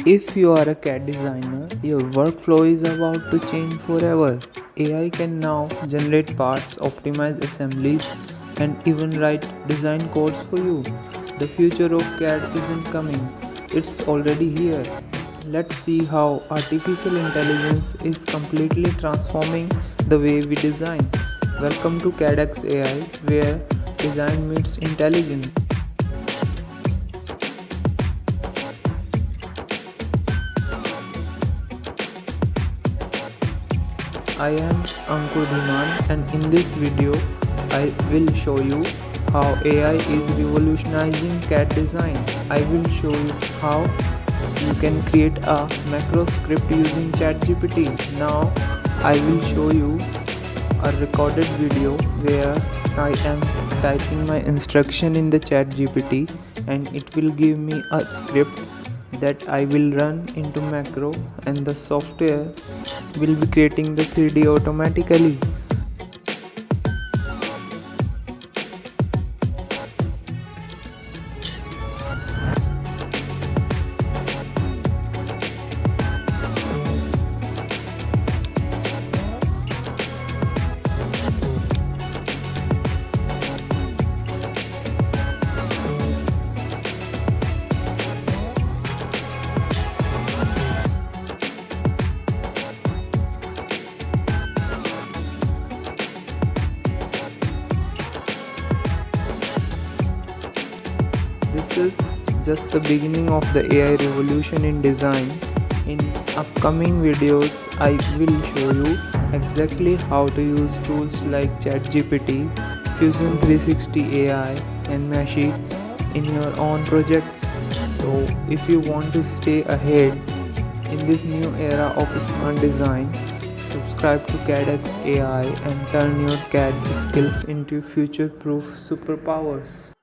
If you are a CAD designer, your workflow is about to change forever. AI can now generate parts, optimize assemblies, and even write design codes for you. The future of CAD isn't coming, it's already here. Let's see how artificial intelligence is completely transforming the way we design. Welcome to CADxAI, where design meets intelligence. I am Ankur Dhiman, and in this video I will show you how AI is revolutionizing CAD design. I will show you how you can create a macro script using ChatGPT. Now I will show you a recorded video where I am typing my instruction in the ChatGPT and it will give me a script that I will run into macro, and the software will be creating the 3D automatically. This is just the beginning of the AI revolution in design. In upcoming videos, I will show you exactly how to use tools like ChatGPT, Fusion 360 AI, and Meshi in your own projects. So, if you want to stay ahead in this new era of smart design, subscribe to CADxAI and turn your CAD skills into future-proof superpowers.